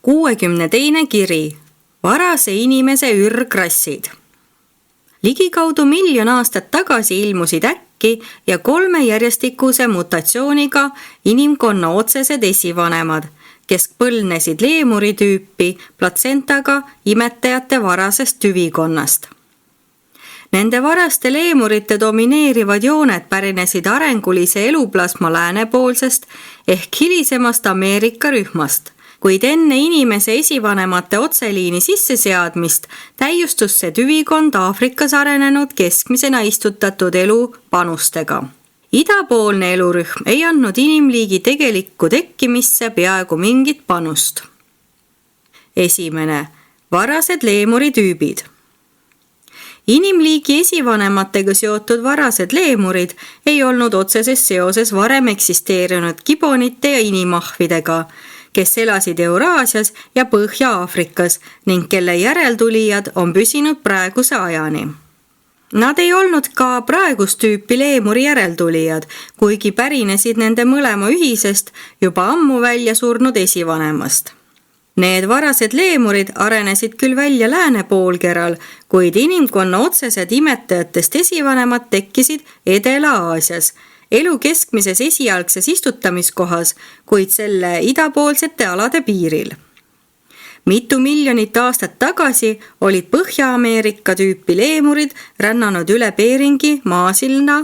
62. kiri. Varase inimese ürgrassid. Ligikaudu 1 miljon aastat tagasi ilmusid äkki ja 3 järjestikuse mutatsiooniga inimkonna otsesed esivanemad, kes põlvnesid leemuritüüpi platsentaga imetajate varasest tüvikonnast. Nende varaste leemurite domineerivad jooned pärinesid arengulise eluplasma läänepoolsest ehk hilisemast Ameerika rühmast, kuid enne inimese esivanemate otseliini sisseseadmist täiustus see tüvikond Aafrikas arenenud keskmisena istutatud elu panustega. Idapoolne elurühm ei andnud inimliigi tegelikku tekkimisse peaaegu mingit panust. 1. Varased leemuritüübid. Inimliigi esivanematega seotud varased leemurid ei olnud otseses seoses varem eksisteerinud gibonite ja inimahvidega, kes elasid Euraasias ja Põhja-Aafrikas ning kelle järeltulijad on püsinud praeguse ajani. Nad ei olnud ka praegust tüüpi leemuri järeltulijad, kuigi pärinesid nende mõlema ühisest juba ammu välja surnud esivanemast. Need varased leemurid arenesid küll välja lääne poolkeral, kuid inimkonna otsesed imetajatest esivanemad tekkisid Edela-Aasias, elu keskmises esialgses istutamiskohas, kuid selle idapoolsete alade piiril. Mitu miljonit aastat tagasi olid Põhja-Ameerika tüüpi leemurid rännanud üle Beringi maasilna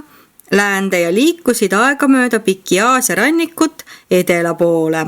läände ja liikusid aegamööda piki Aasia rannikut edela poole.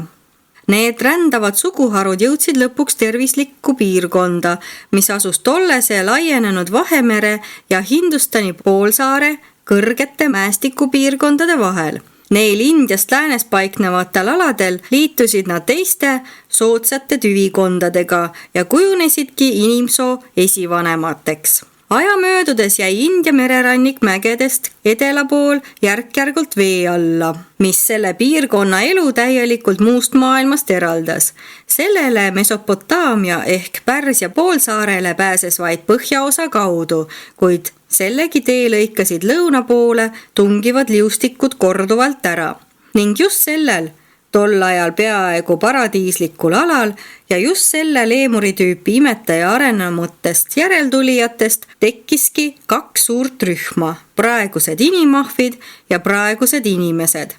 Need rändavad suguharud jõudsid lõpuks tervislikku piirkonda, mis asus tollese laienenud Vahemere ja Hindustani poolsaare kõrgete mäestikupiirkondade vahel. Neil Indiast läänes paiknevatel aladel liitusid nad teiste soodsate tüvikondadega ja kujunesidki inimsoo esivanemateks. Aja möödudes jäi India mererannik mägedest edela pool järk-järgult vee alla, mis selle piirkonna elu täielikult muust maailmast eraldas. Sellele Mesopotaamia ehk Pärsia poolsaarele pääses vaid põhjaosa kaudu, kuid sellegi tee lõikasid lõuna poole tungivad liustikud korduvalt ära. Ning just sellel tol ajal peaaegu paradiislikul alal ja just selle leemuritüüpi imetaja arenenutest järeltulijatest tekkiski 2 suurt rühma, praegused inimahvid ja praegused inimesed.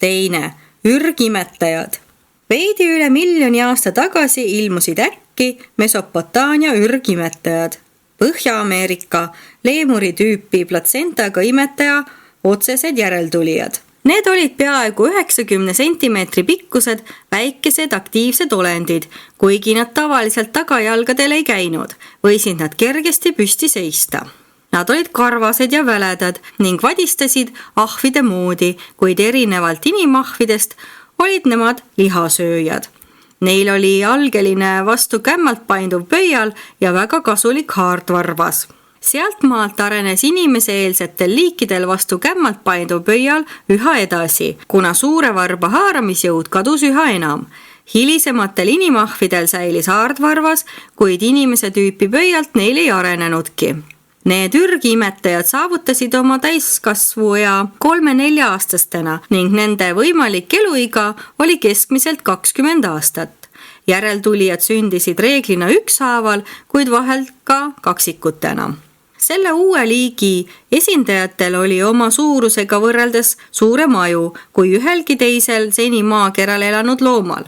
2. Ürgimetajad. Veidi üle 1 miljoni aasta tagasi ilmusid äkki Mesopotaamia ürgimetajad, Põhja-Ameerika leemuritüüpi platsentaga imetaja otsesed järeltulijad. Need olid peaaegu 90 sentimeetri pikkused väikesed aktiivsed olendid, kuigi nad tavaliselt tagajalgadel ei käinud, võisid nad kergesti püsti seista. Nad olid karvased ja väledad ning vadistasid ahvide moodi, kuid erinevalt inimahvidest olid nemad lihasööjad. Neil oli algeline vastu kämmalt painduv pöial ja väga kasulik haardvarvas. Sealt maalt arenes inimese-eelsetel liikidel vastu kämmalt painduv pöial üha edasi, kuna suure varba haaramisjõud kadus üha enam. Hilisematel inimahvidel säilis haardvarvas, kuid inimese tüüpi pöialt neil ei arenenudki. Need ürgiimetajad saavutasid oma täiskasvuea 3-4 aastastena ning nende võimalik eluiga oli keskmiselt 20 aastat. Järeltulijad sündisid reeglina ükshaaval, kuid vahel ka kaksikutena. Selle uue liigi esindajatel oli oma suurusega võrreldes suurem aju kui ühelgi teisel seni maakeral elanud loomal.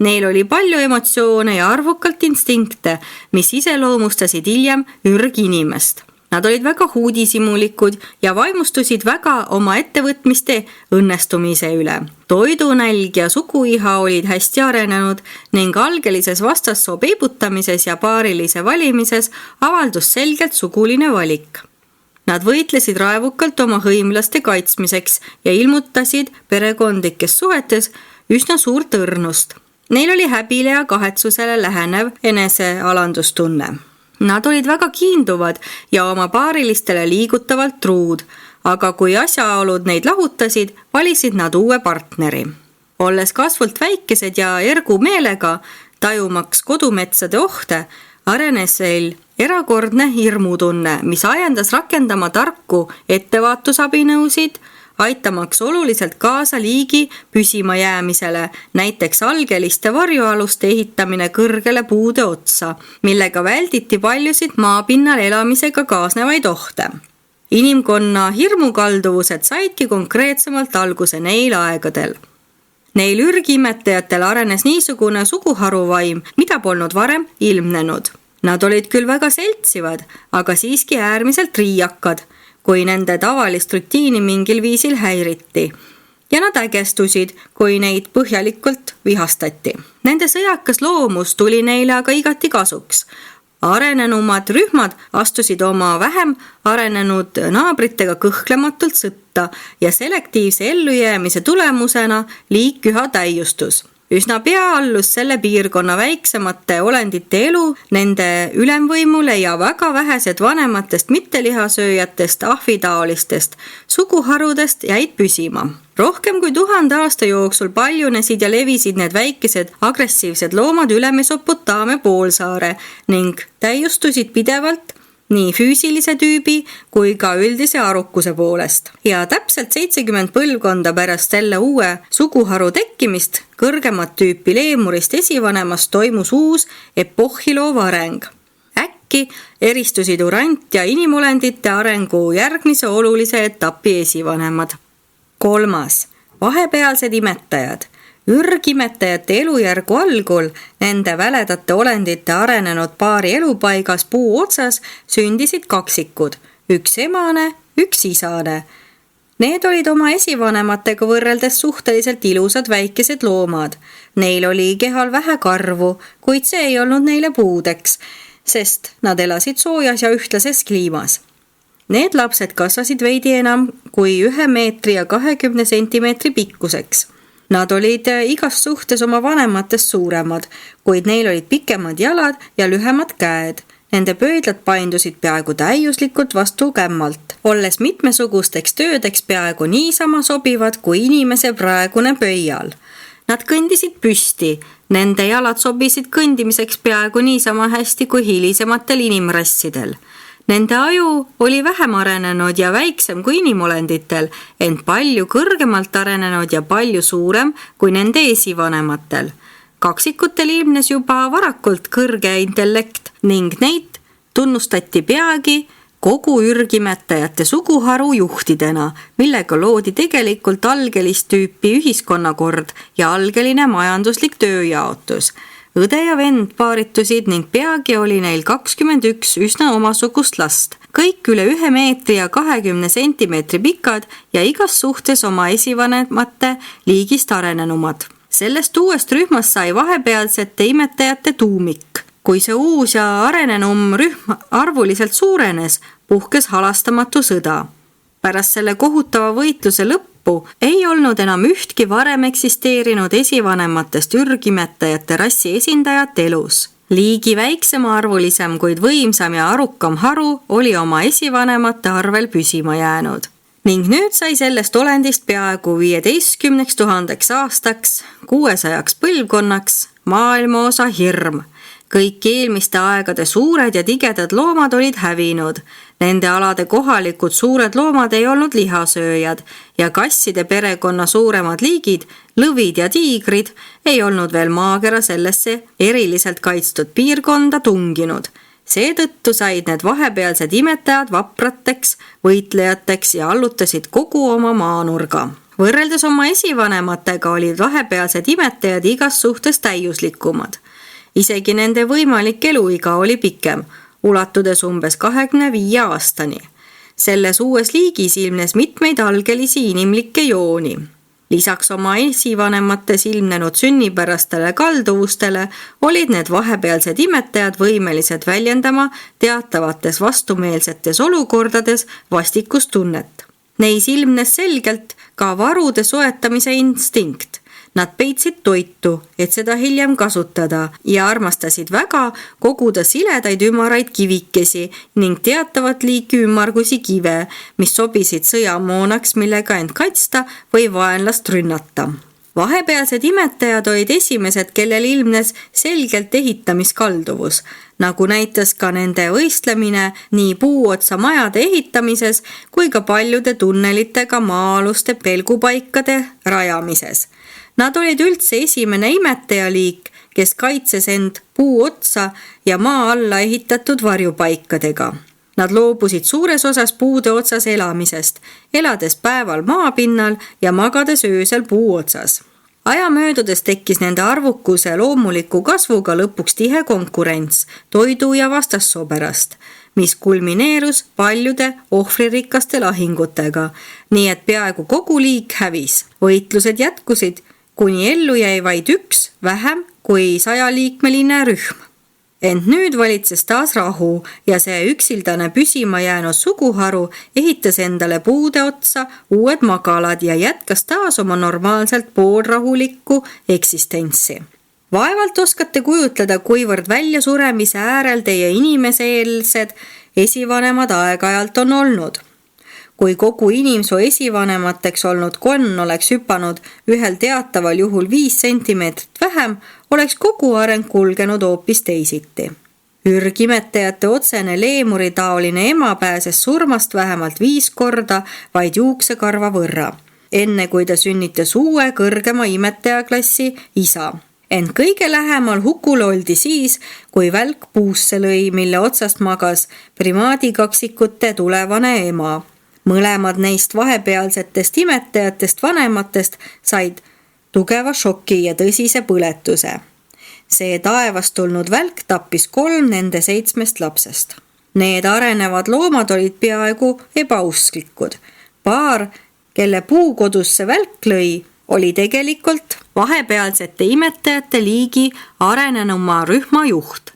Neil oli palju emotsioone ja arvukalt instinkte, mis iseloomustasid hiljem ürginimest. Nad olid väga huudisimulikud ja vaimustusid väga oma ettevõtmiste õnnestumise üle. Toidunälg ja suguiha olid hästi arenenud ning algelises vastassoo peibutamises ja paarilise valimises avaldus selgelt suguline valik. Nad võitlesid raevukalt oma hõimlaste kaitsmiseks ja ilmutasid perekondlikes suhetes üsna suurt õrnust. Neil oli häbile ja kahetsusele lähenev enesealandustunne. Nad olid väga kiinduvad ja oma paarilistele liigutavalt truud, aga kui asjaolud neid lahutasid, valisid nad uue partneri. Olles kasvult väikesed ja ergu meelega, tajumaks kodumetsade ohte, arenes neil erakordne hirmutunne, mis ajendas rakendama tarku ettevaatusabinõusid, aitamaks oluliselt kaasa liigi püsima jäämisele, näiteks algeliste varjualuste ehitamine kõrgele puude otsa, millega välditi paljusid maapinnal elamisega kaasnevaid ohte. Inimkonna hirmukalduvused saidki konkreetsemalt alguse neil aegadel. Neil ürgimetajatel arenes niisugune suguharuvaim, mida polnud varem ilmnenud. Nad olid küll väga seltsivad, aga siiski äärmiselt riiakad, kui nende tavalist rutiini mingil viisil häiriti. Ja nad ägestusid, kui neid põhjalikult vihastati. Nende sõjakas loomus tuli neile aga igati kasuks. Arenenumad rühmad astusid oma vähem arenenud naabritega kõhklematult sõtta ja selektiivse ellujäämise tulemusena liik üha täiustus. Üsna pea allus selle piirkonna väiksemate olendite elu nende ülemvõimule ja väga vähesed vanematest mittelihasööjatest ahvitaolistest suguharudest jäid püsima. Rohkem kui 1000 aasta jooksul paljunesid ja levisid need väikesed agressiivsed loomad üle Mesopotaamia poolsaare ning täiustusid pidevalt nii füüsilise tüübi kui ka üldise arukuse poolest. Ja täpselt 70 põlvkonda pärast selle uue suguharu tekkimist kõrgemat tüüpi leemurist esivanemast toimus uus epohhiloov areng. Äkki eristusid urant- ja inimolendite arengu järgmise olulise etapi esivanemad. 3. Vahepealsed imetajad. Ürgimetajate elujärgu algul nende väledate olendite arenenud paari elupaigas puu otsas sündisid kaksikud, üks emane, üks isane. Need olid oma esivanematega võrreldes suhteliselt ilusad väikesed loomad. Neil oli kehal vähe karvu, kuid see ei olnud neile puudeks, sest nad elasid soojas ja ühtlases kliimas. Need lapsed kasvasid veidi enam kui 1 meetri ja 20 sentimeetri pikkuseks. Nad olid igas suhtes oma vanematest suuremad, kuid neil olid pikemad jalad ja lühemad käed. Nende pöidlad paindusid peaaegu täiuslikult vastu kämmalt, olles mitmesugusteks töödeks peaaegu niisama sobivad kui inimese praegune pöial. Nad kõndisid püsti, nende jalad sobisid kõndimiseks peaaegu niisama hästi kui hilisematel inimrassidel. Nende aju oli vähem arenenud ja väiksem kui inimolenditel, ent palju kõrgemalt arenenud ja palju suurem kui nende esivanematel. Kaksikutel ilmnes juba varakult kõrge intellekt ning neid tunnustati peagi kogu ürgimetajate suguharu juhtidena, millega loodi tegelikult algelist tüüpi ühiskonnakord ja algeline majanduslik tööjaotus. Õde ja vend paaritusid ning peagi oli neil 21 üsna omasugust last. Kõik üle 1 meetri ja 20 sentimeetri pikad ja igas suhtes oma esivanemate liigist arenenumad. Sellest uuest rühmast sai vahepealsete imetajate tuumik. Kui see uus ja arenenum rühm arvuliselt suurenes, puhkes halastamatu sõda. Pärast selle kohutava võitluse lõppu ei olnud enam ühtki varem eksisteerinud esivanematest ürgimetajate rassi esindajat elus. Liigi väiksemaarvulisem, kuid võimsam ja arukam haru oli oma esivanemate arvel püsima jäänud. Ning nüüd sai sellest olendist peaaegu 15 000 aastaks, 600 põlvkonnaks maailmaosa hirm. Kõik eelmiste aegade suured ja tigedad loomad olid hävinud. Nende alade kohalikud suured loomad ei olnud lihasööjad ja kasside perekonna suuremad liigid, lõvid ja tiigrid, ei olnud veel maakera sellesse eriliselt kaitstud piirkonda tunginud. Seetõttu said need vahepealsed imetajad vaprateks, võitlejateks ja allutasid kogu oma maanurga. Võrreldes oma esivanematega olid vahepealsed imetajad igas suhtes täiuslikumad. Isegi nende võimalik eluiga oli pikem, ulatudes umbes 25 aastani. Selles uues liigis ilmnes mitmeid algelisi inimlikke jooni. Lisaks oma esivanemates ilmnenud sünnipärastele kalduvustele olid need vahepealsed imetajad võimelised väljendama teatavates vastumeelsetes olukordades vastikustunnet. Neis ilmnes selgelt ka varude soetamise instinkt. Nad peitsid toitu, et seda hiljem kasutada ja armastasid väga koguda siledaid ümaraid kivikesi ning teatavat liiki ümmargusi kive, mis sobisid sõjamoonaks, millega end kaitsta või vaenlast rünnata. Vahepealsed imetajad olid esimesed, kellel ilmnes selgelt ehitamiskalduvus, nagu näitas ka nende võistlemine nii puuotsa majade ehitamises kui ka paljude tunnelitega maa-aluste pelgupaikade rajamises. Nad olid üldse esimene imetajaliik, kes kaitses end puuotsa ja maa alla ehitatud varjupaikadega. Nad loobusid suures osas puude otsas elamisest, elades päeval maapinnal ja magades öösel puuotsas. Aja möödudes tekkis nende arvukuse loomuliku kasvuga lõpuks tihe konkurents toidu ja vastassoo pärast, mis kulmineerus paljude ohvririkaste lahingutega, nii et peaaegu kogu liik hävis. Võitlused jätkusid, kuni ellu jäi vaid üks vähem kui 100-liikmeline rühm. Ent nüüd valitses taas rahu ja see üksildane püsima jäänud suguharu ehitas endale puude otsa uued magalad ja jätkas taas oma normaalselt poolrahulikku eksistentsi. Vaevalt oskate kujutleda, kuivõrd väljasuremise äärel teie inimeseelsed esivanemad aeg-ajalt on olnud. Kui kogu inimsoo esivanemateks olnud konn oleks hüpanud ühel teataval juhul 5 sentimeetrit vähem, oleks kogu areng kulgenud hoopis teisiti. Ürgimetajate otsene leemuritaoline ema pääses surmast vähemalt 5 korda vaid juuksekarva võrra, enne kui ta sünnitas uue kõrgema imetajaklassi isa. Ent kõige lähemal hukule oldi siis, kui välk puusse lõi, mille otsast magas primaadikaksikute tulevane ema. Mõlemad neist vahepealsetest imetajatest vanematest said tugeva šoki ja tõsise põletuse. See taevast tulnud välk tappis 3 nende 7 lapsest. Need arenevad loomad olid peaaegu ebausklikud. Paar, kelle puukodusse välk lõi, oli tegelikult vahepealsete imetajate liigi arenenuma rühma juht,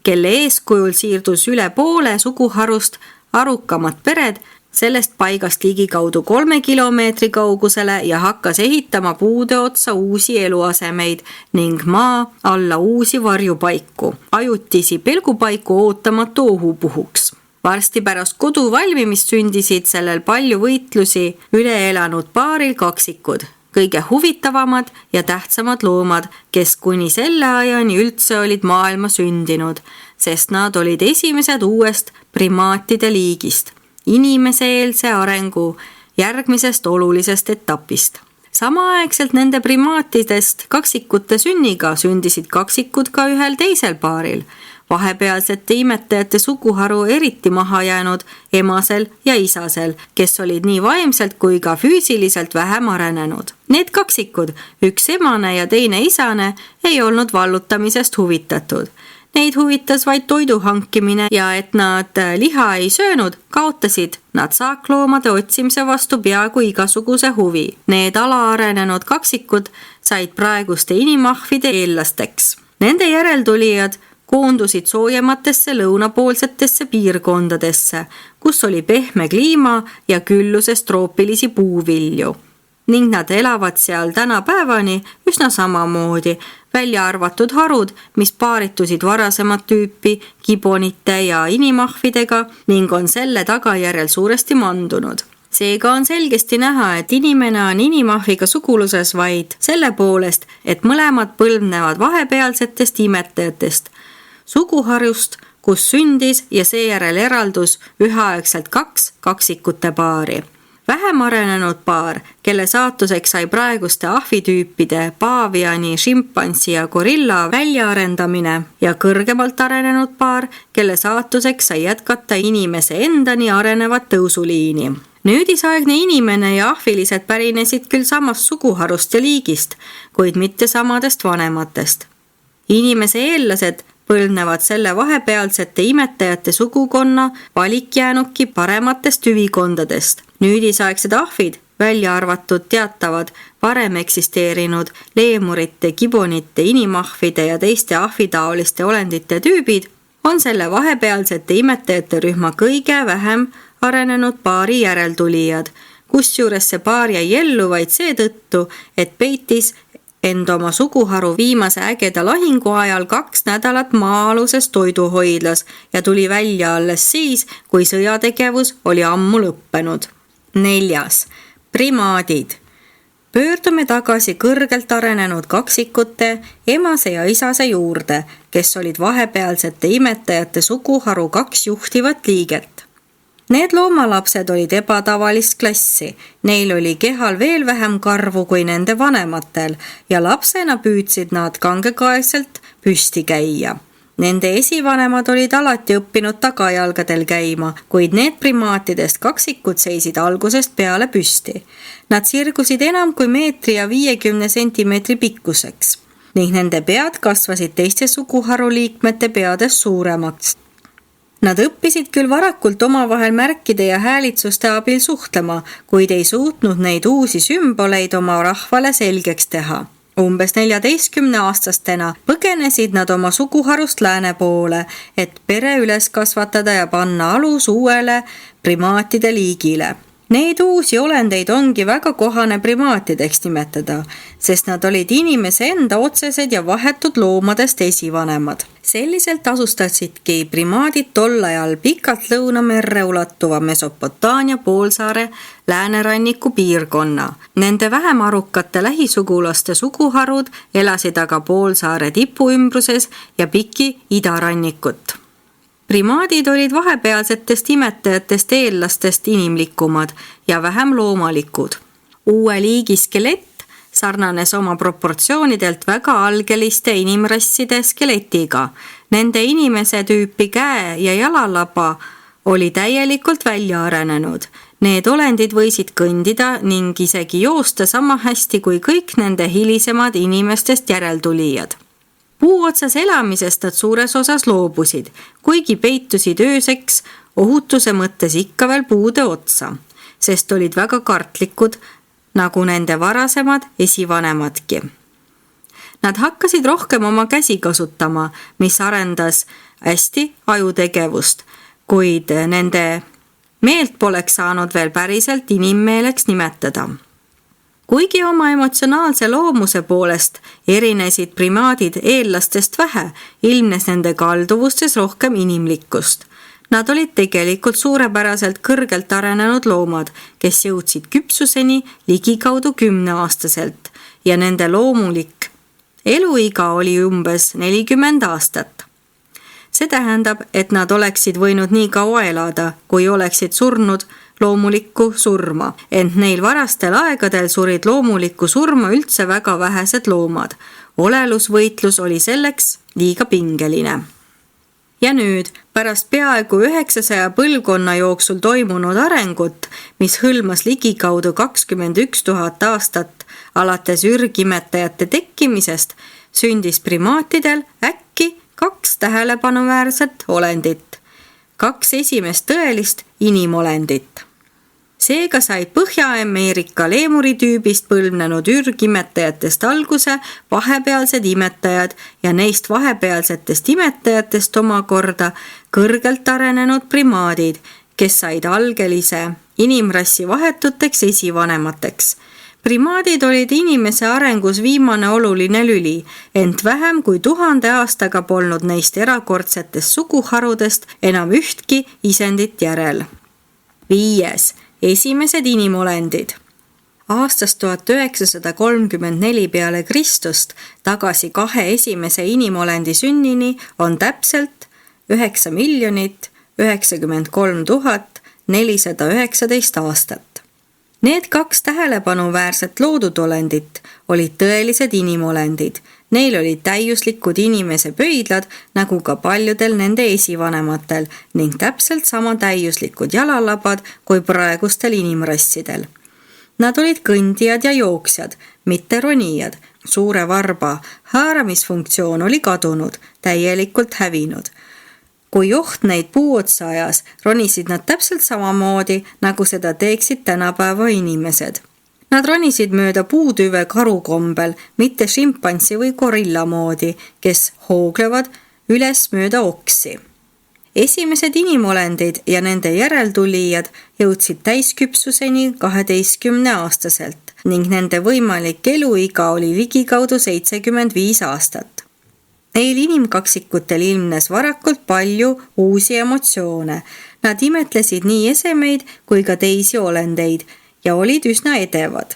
kelle eeskujul siirdus üle poole suguharust arukamad pered sellest paigast ligikaudu 3 kilomeetri kaugusele ja hakkas ehitama puude otsa uusi eluasemeid ning maa alla uusi varjupaiku, ajutisi pelgupaiku ootamatu ohu puhuks. Varsti pärast kodu valmimist sündisid sellel palju võitlusi üle elanud paaril kaksikud, kõige huvitavamad ja tähtsamad loomad, kes kuni selle ajani üldse olid maailma sündinud, sest nad olid esimesed uuest primaatide liigist, inimeseelse arengu järgmisest olulisest etapist. Samaaegselt nende primaatidest kaksikute sünniga sündisid kaksikud ka ühel teisel paaril, vahepealsete imetajate suguharu eriti maha jäänud emasel ja isasel, kes olid nii vaimselt kui ka füüsiliselt vähem arenenud. Need kaksikud, üks emane ja teine isane, ei olnud vallutamisest huvitatud. Neid huvitas vaid toidu hankimine ja et nad liha ei söönud, kaotasid nad saakloomade otsimise vastu peaaegu igasuguse huvi. Need alaarenenud kaksikud said praeguste inimahvide eellasteks. Nende järeltulijad koondusid soojematesse lõunapoolsetesse piirkondadesse, kus oli pehme kliima ja külluses troopilisi puuvilju. Ning nad elavad seal tänapäevani üsna samamoodi, välja arvatud harud, mis paaritusid varasemat tüüpi gibonite ja inimahvidega ning on selle tagajärjel suuresti mandunud. Seega on selgesti näha, et inimene on inimahviga suguluses vaid selle poolest, et mõlemad põlvnevad vahepealsetest imetajatest, suguharjust, kus sündis ja seejärel eraldus üheaegselt 2 kaksikute paari. Vähem arenenud paar, kelle saatuseks sai praeguste ahvitüüpide paaviani, šimpansi ja gorilla väljaarendamine ja kõrgemalt arenenud paar, kelle saatuseks sai jätkata inimese endani arenevat tõusuliini. Nüüdisaegne inimene ja ahvilised pärinesid küll samast suguharust ja liigist, kuid mitte samadest vanematest. Inimese eellased põlvnevad selle vahepealsete imetajate sugukonna valikjäänuki parematest tüvikondadest. Nüüdisaegsed ahvid, välja arvatud teatavad varem eksisteerinud leemurite, gibonite, inimahvide ja teiste ahvitaoliste olendite tüübid, on selle vahepealsete imetajate rühma kõige vähem arenenud paari järeltulijad, kusjuures see paar jäi ellu vaid seetõttu, et peitis end oma suguharu viimase ägeda lahingu ajal 2 nädalat maa-aluses toiduhoidlas ja tuli välja alles siis, kui sõjategevus oli ammu lõppenud. 4. Primaadid. Pöördume tagasi kõrgelt arenenud kaksikute, emase ja isase juurde, kes olid vahepealsete imetajate suguharu 2 juhtivat liiget. Need loomalapsed olid ebatavalist klassi, neil oli kehal veel vähem karvu kui nende vanematel ja lapsena püüdsid nad kangekaelselt püsti käia. Nende esivanemad olid alati õppinud tagajalgadel käima, kuid need primaatidest kaksikud seisid algusest peale püsti. Nad sirgusid enam kui 1,50 sentimeetri pikkuseks ning nende pead kasvasid teiste suguharu liikmete peadest suuremaks. Nad õppisid küll varakult omavahel märkide ja häälitsuste abil suhtlema, kuid ei suutnud neid uusi sümboleid oma rahvale selgeks teha. Umbes 14-aastastena põgenesid nad oma suguharust lääne poole, et pere üles kasvatada ja panna alus uuele primaatide liigile. Neid uusi olendeid ongi väga kohane primaatideks nimetada, sest nad olid inimese enda otsesed ja vahetud loomadest esivanemad. Selliselt asustasidki primaadid tol ajal pikalt Lõunamerre ulatuva Mesopotaamia poolsaare lääneranniku piirkonna. Nende vähem arukate lähisugulaste suguharud elasid aga poolsaare tipu ümbruses ja piki idarannikut. Primaadid olid vahepealsetest imetajatest eellastest inimlikumad ja vähem loomalikud. Uue liigi skelett sarnanes oma proportsioonidelt väga algeliste inimrasside skeletiga. Nende inimese tüüpi käe- ja jalalaba oli täielikult välja arenenud. Need olendid võisid kõndida ning isegi joosta sama hästi kui kõik nende hilisemad inimestest järeltulijad. Puu otsas elamisest nad suures osas loobusid, kuigi peitusid ööseks ohutuse mõttes ikka veel puude otsa, sest olid väga kartlikud, nagu nende varasemad esivanemadki. Nad hakkasid rohkem oma käsi kasutama, mis arendas hästi ajutegevust, kuid nende meelt poleks saanud veel päriselt inimmeeleks nimetada. Kuigi oma emotsionaalse loomuse poolest erinesid primaadid eellastest vähe, ilmnes nende kalduvustes rohkem inimlikkust. Nad olid tegelikult suurepäraselt kõrgelt arenenud loomad, kes jõudsid küpsuseni ligikaudu 10-aastaselt ja nende loomulik eluiga oli umbes 40 aastat. See tähendab, et nad oleksid võinud nii kaua elada, kui oleksid surnud loomulikku surma, ent neil varastel aegadel surid loomulikku surma üldse väga vähesed loomad. Olelusvõitlus oli selleks liiga pingeline. Ja nüüd, pärast peaaegu 900 põlvkonna jooksul toimunud arengut, mis hõlmas ligikaudu 21 000 aastat alates ürgimetajate tekkimisest, sündis primaatidel äkki 2 tähelepanuväärset olendit. 2 esimest tõelist inimolendit. Seega sai Põhja-Ameerika leemuritüübist põlvnenud ürgimetajatest alguse vahepealsed imetajad ja neist vahepealsetest imetajatest omakorda kõrgelt arenenud primaadid, kes said algelise inimrassi vahetuteks esivanemateks. Primaadid olid inimese arengus viimane oluline lüli, ent vähem kui 1000 aastaga polnud neist erakordsetest suguharudest enam ühtki isendit järel. 5. Esimesed inimolendid. Aastast 1934 peale Kristust tagasi 2 esimese inimolendi sünnini on täpselt 9 093 419 aastat. Need 2 tähelepanuväärset loodud olendit olid tõelised inimolendid. Neil olid täiuslikud inimese pöidlad, nagu ka paljudel nende esivanematel ning täpselt sama täiuslikud jalalabad kui praegustel inimrassidel. Nad olid kõndijad ja jooksjad, mitte ronijad. Suure varba haaramisfunktsioon oli kadunud, täielikult hävinud. Kui oht neid puuotsa ajas, ronisid nad täpselt samamoodi, nagu seda teeksid tänapäeva inimesed. Nad ronisid mööda puutüve karukombel, mitte šimpansi või gorilla moodi, kes hooglevad üles mööda oksi. Esimesed inimolendid ja nende järeltulijad jõudsid täisküpsuseni 12-aastaselt ning nende võimalik eluiga oli ligikaudu 75 aastat. Neil inimkaksikutel ilmnes varakult palju uusi emotsioone. Nad imetlesid nii esemeid kui ka teisi olendeid ja olid üsna edevad.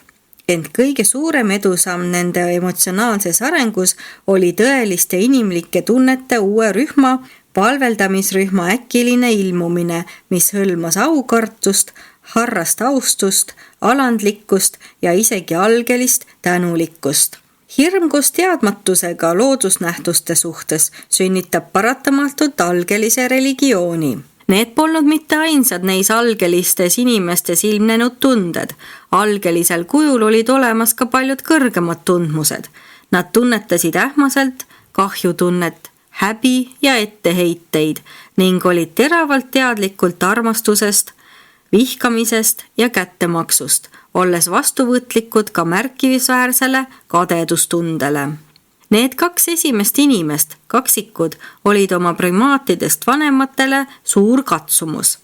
Ent kõige suurem edusamm nende emotsionaalses arengus oli tõeliste inimlike tunnete uue rühma, palveldamisrühma äkiline ilmumine, mis hõlmas aukartust, harrast austust, alandlikkust ja isegi algelist tänulikkust. Hirm koos teadmatusega loodusnähtuste suhtes sünnitab paratamatult algelise religiooni. Need polnud mitte ainsad neis algelistes inimestes ilmnenud tunded. Algelisel kujul olid olemas ka paljud kõrgemad tundmused. Nad tunnetasid ähmaselt kahjutunnet, häbi ja etteheiteid ning olid teravalt teadlikult armastusest, vihkamisest ja kättemaksust, olles vastuvõtlikud ka märkimisväärsele kadedustundele. Need 2 esimest inimest, kaksikud, olid oma primaatidest vanematele suur katsumus.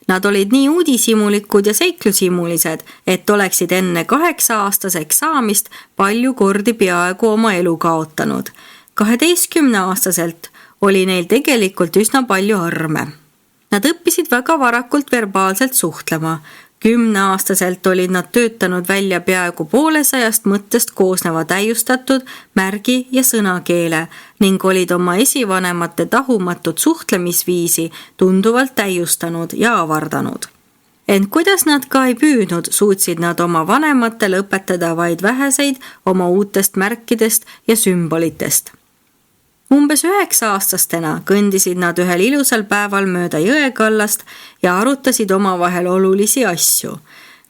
Nad olid nii uudishimulikud ja seiklushimulised, et oleksid enne 8-aastaseks saamist palju kordi peaaegu oma elu kaotanud. 12-aastaselt oli neil tegelikult üsna palju arme. Nad õppisid väga varakult verbaalselt suhtlema. 10-aastaselt olid nad töötanud välja peaaegu 200 mõttest koosneva täiustatud märgi- ja sõnakeele ning olid oma esivanemate tahumatut suhtlemisviisi tunduvalt täiustanud ja avardanud. Ent kuidas nad ka ei püüdnud, suutsid nad oma vanematele õpetada vaid väheseid oma uutest märkidest ja sümbolitest. Umbes 9-aastastena kõndisid nad ühel ilusal päeval mööda jõekallast ja arutasid omavahel olulisi asju.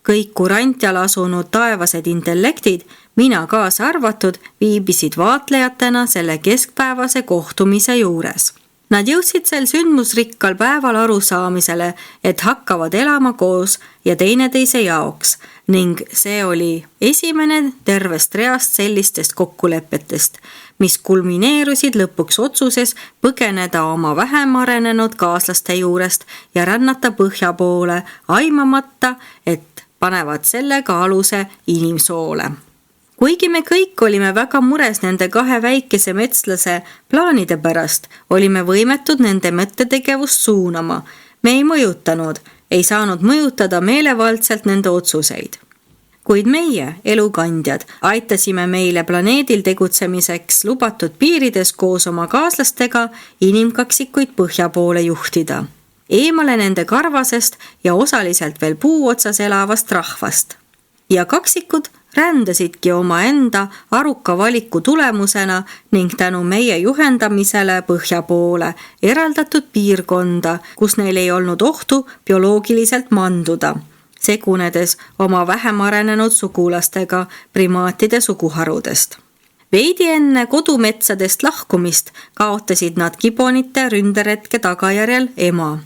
Kõik kurantjal asunud taevased intellektid, mina kaasa arvatud, viibisid vaatlejatena selle keskpäevase kohtumise juures. Nad jõudsid sel sündmusrikkal päeval arusaamisele, et hakkavad elama koos ja teineteise jaoks ning see oli esimene tervest reast sellistest kokkulepetest, mis kulmineerusid lõpuks otsuses põgeneda oma vähem arenenud kaaslaste juurest ja rännata põhja poole, aimamata, et panevad sellega aluse inimsoole. Kuigi me kõik olime väga mures nende 2 väikese metslase plaanide pärast, olime võimetud nende mõttetegevust suunama. Me ei mõjutanud, ei saanud mõjutada meelevaldselt nende otsuseid. Kuid meie, elukandjad, aitasime meile planeedil tegutsemiseks lubatud piirides koos oma kaaslastega inimkaksikuid põhja poole juhtida. Eemale nende karvasest ja osaliselt veel puu otsas elavast rahvast. Ja kaksikud rändasidki omaenda aruka valiku tulemusena ning tänu meie juhendamisele põhja poole eraldatud piirkonda, kus neil ei olnud ohtu bioloogiliselt manduda, segunedes oma vähem arenenud sugulastega primaatide suguharudest. Veidi enne kodumetsadest lahkumist kaotasid nad gibonite ründeretke tagajärjel ema.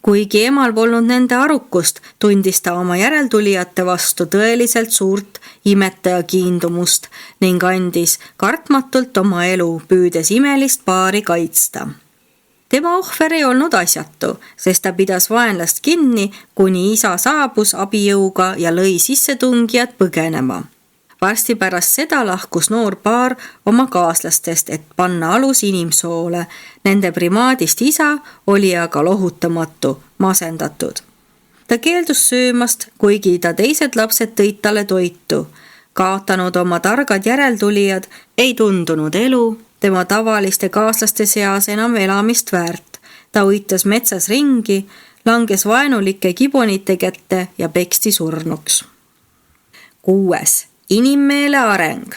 Kuigi emal polnud nende arukust, tundis ta oma järeltulijate vastu tõeliselt suurt imetaja kiindumust ning andis kartmatult oma elu, püüdes imelist paari kaitsta. Tema ohver ei olnud asjatu, sest ta pidas vaenlast kinni, kuni isa saabus abijõuga ja lõi sissetungijad põgenema. Varsti pärast seda lahkus noor paar oma kaaslastest, et panna alus inimsoole. Nende primaadist isa oli aga lohutamatu, masendatud. Ta keeldus söömast, kuigi ta teised lapsed tõid talle toitu. Kaotanud oma targad järeltulijad ei tundunud elu tema tavaliste kaaslaste seas enam elamist väärt. Ta uitas metsas ringi, langes vaenulike gibonite kätte ja peksti surnuks. 6. Inimmeele areng.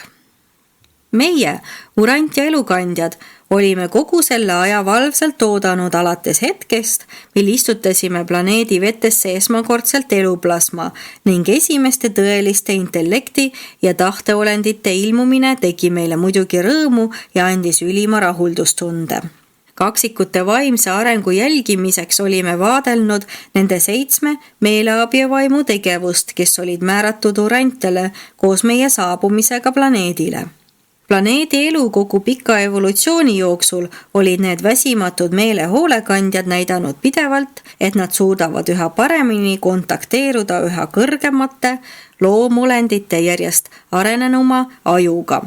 Meie, urant ja elukandjad, olime kogu selle aja valvsalt oodanud alates hetkest, mil istutasime planeedi vetesse esmakordselt eluplasma ning esimeste tõeliste intellekti ja tahteolendite ilmumine tegi meile muidugi rõõmu ja andis ülima rahuldustunde. Kaksikute vaimse arengu jälgimiseks olime vaadelnud nende 7 meeleabivaimu tegevust, kes olid määratud urantele koos meie saabumisega planeedile. Planeedi elu kogu pika evolutsiooni jooksul olid need väsimatud meelehoolekandjad näidanud pidevalt, et nad suudavad üha paremini kontakteeruda üha kõrgemate loomolendite järjest arenenuma ajuga.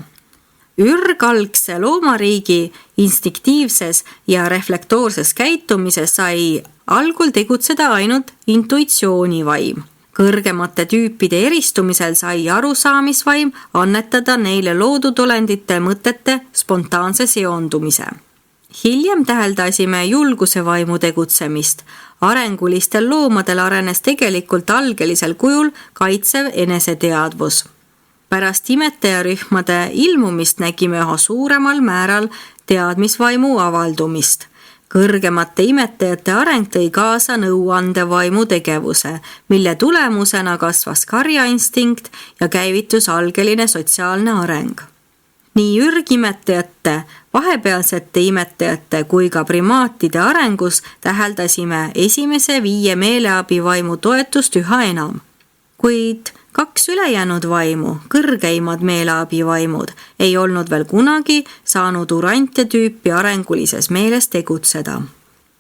Ürgalgse loomariigi instinktiivses ja reflektoorses käitumises sai algul tegutseda ainult intuitsioonivaim. Kõrgemate tüüpide eristumisel sai arusaamisvaim annetada neile loodud olendite mõtete spontaanse seondumise. Hiljem täheldasime julguse vaimu tegutsemist. Arengulistel loomadel arenes tegelikult algelisel kujul kaitsev eneseteadvus. Pärast imetajarühmade ilmumist nägime üha suuremal määral teadmisvaimu avaldumist. Kõrgemate imetajate areng tõi kaasa nõuandevaimu tegevuse, mille tulemusena kasvas karjainstinkt ja käivitus algeline sotsiaalne areng. Nii ürgimetajate, vahepealsete imetajate kui ka primaatide arengus täheldasime esimese 5 meeleabivaimu toetust üha enam. Kuid 2 ülejäänud vaimu, kõrgeimad meeleabivaimud, ei olnud veel kunagi saanud urantia tüüpi arengulises meeles tegutseda.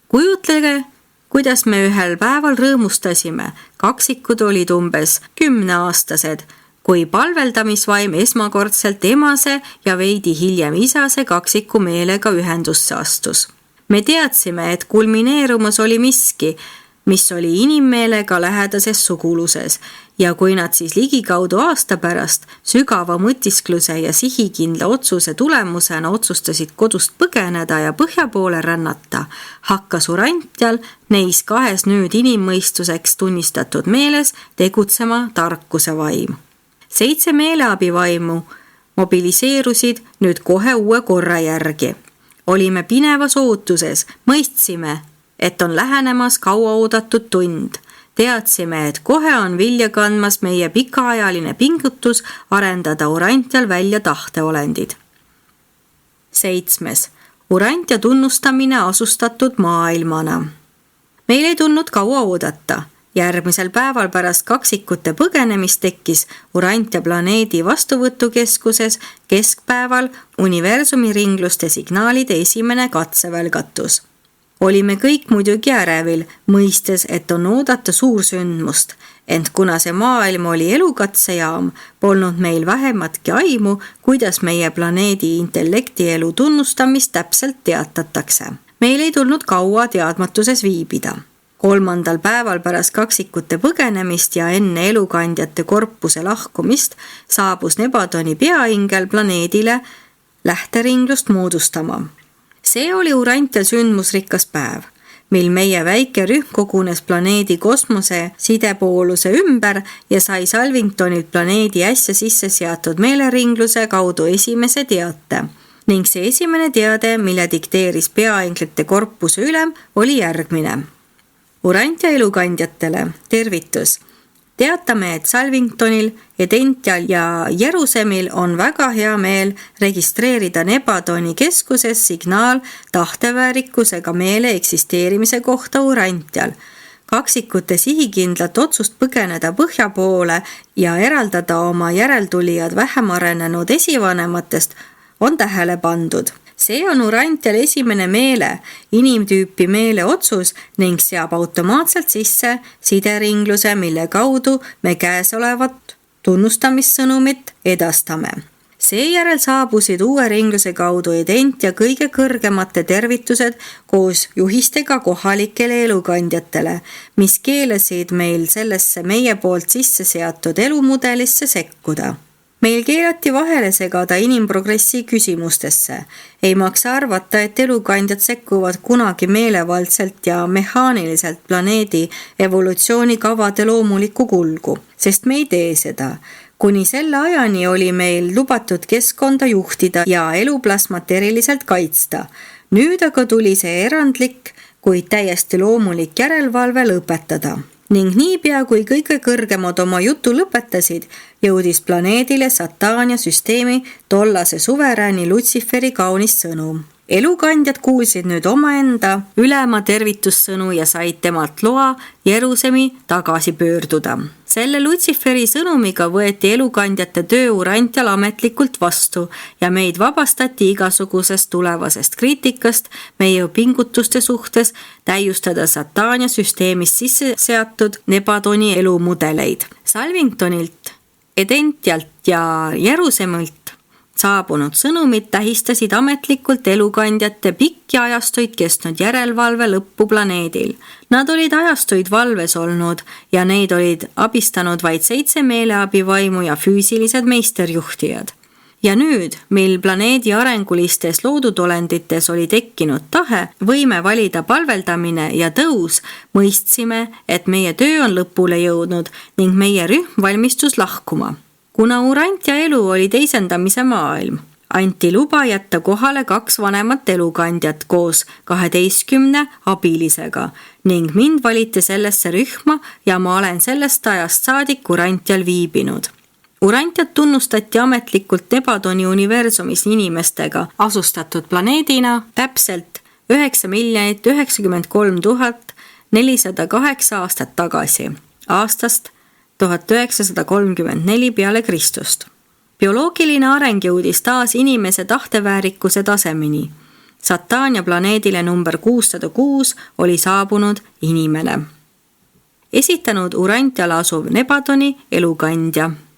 Kujutlege, kuidas me ühel päeval rõõmustasime, kaksikud olid umbes 10-aastased, kui palveldamisvaim esmakordselt emase ja veidi hiljem isase kaksiku meelega ühendusse astus. Me teadsime, et kulmineerumas oli miski, mis oli inimmeelega lähedases suguluses ja kui nad siis ligikaudu aasta pärast sügava mõtiskluse ja sihikindla otsuse tulemusena otsustasid kodust põgeneda ja põhja poole rännata, hakkas urantial neis 2 nüüd inimmõistuseks tunnistatud meeles tegutsema tarkuse vaim. 7 meeleabivaimu mobiliseerusid nüüd kohe uue korra järgi. Olime pinevas ootuses, mõistsime, et on lähenemas kauaoodatud tund. Teadsime, et kohe on vilja kandmas meie pikaajaline pingutus arendada urantial välja tahteolendid. 7. Urantia tunnustamine asustatud maailmana. Meil ei tulnud kaua oodata. Järgmisel päeval pärast kaksikute põgenemist tekkis urantia planeedi vastuvõtukeskuses keskpäeval universumi ringluste signaalide esimene katsevälgatus. Olime kõik muidugi ärevil, mõistes, et on oodata suursündmust, ent kuna see maailm oli elukatsejaam, polnud meil vähematki aimu, kuidas meie planeedi intellektielu tunnustamist täpselt teatatakse. Meil ei tulnud kaua teadmatuses viibida. 3. päeval pärast kaksikute põgenemist ja enne elukandjate korpuse lahkumist saabus Nebadoni peaingel planeedile lähteringlust moodustama. See oli urantial sündmusrikas päev, mil meie väike rühm kogunes planeedi kosmose sidepooluse ümber ja sai Salvingtonilt planeedi äsja sisse seatud meeleringluse kaudu esimese teate. Ning see esimene teade, mille dikteeris peainglite korpuse ülem, oli järgmine. Urantia elukandjatele, tervitus! Teatame, et Salvingtonil, Edential ja Jerusemil on väga hea meel registreerida Nebadoni keskuses signaal tahteväärikusega meele eksisteerimise kohta urantial. Kaksikute sihikindlat otsust põgeneda põhja poole ja eraldada oma järeltulijad vähem arenenud esivanematest on tähele pandud. See on urantial esimene meele, inimtüüpi meele otsus ning seab automaatselt sisse sideringluse, mille kaudu me käesolevat tunnustamissõnumit edastame. Seejärel saabusid uue ringluse kaudu Edentia kõige kõrgemate tervitused koos juhistega kohalikele elukandjatele, mis keelasid meil sellesse meie poolt sisse seatud elumudelisse sekkuda. Meil keelati vahele segada inimprogressi küsimustesse. Ei maksa arvata, et elukandjad sekkuvad kunagi meelevaldselt ja mehaaniliselt planeedi evolutsioonikavade loomulikku kulgu, sest me ei tee seda. Kuni selle ajani oli meil lubatud keskkonda juhtida ja eluplasmat eriliselt kaitsta. Nüüd aga tuli see erandlik, kuid täiesti loomulik järelevalve lõpetada. Ning niipea, kui kõige kõrgemad oma jutu lõpetasid, jõudis planeedile Satania süsteemi tollase suverääni Lutsiferi kaunis sõnum. Elukandjad kuulsid nüüd omaenda ülema tervitussõnu ja said temalt loa Jerusemi tagasi pöörduda. Selle Lutsiferi sõnumiga võeti elukandjate töö urantial ametlikult vastu ja meid vabastati igasugusest tulevasest kriitikast meie pingutuste suhtes täiustada Satania süsteemis sisse seatud Nebadoni elumudeleid. Salvingtonilt, Edentialt ja Jerusemilt Saabunud sõnumid tähistasid ametlikult elukandjate pikki ajastuid kestnud järelevalve lõppu planeedil. Nad olid ajastuid valves olnud ja neid olid abistanud vaid 7 meeleabivaimu ja füüsilised meisterjuhtijad. Ja nüüd, mil planeedi arengulistes loodudolendites oli tekkinud tahe, võime valida palveldamine ja tõus, mõistsime, et meie töö on lõpule jõudnud ning meie rühm valmistus lahkuma. Kuna Urantia elu oli teisendamise maailm, anti luba jätta kohale 2 vanemat elukandjat koos 12 abilisega ning mind valiti sellesse rühma ja ma olen sellest ajast saadik Urantial viibinud. Urantiat tunnustati ametlikult Nebadoni universumis inimestega asustatud planeedina täpselt 9 093 408 aastat tagasi, aastast 1934 peale Kristust. Bioloogiline areng jõudis taas inimese tahteväärikuse tasemeni. Satania planeedile number 606 oli saabunud inimene. Esitanud Urantial asuv Nebadoni elukandja.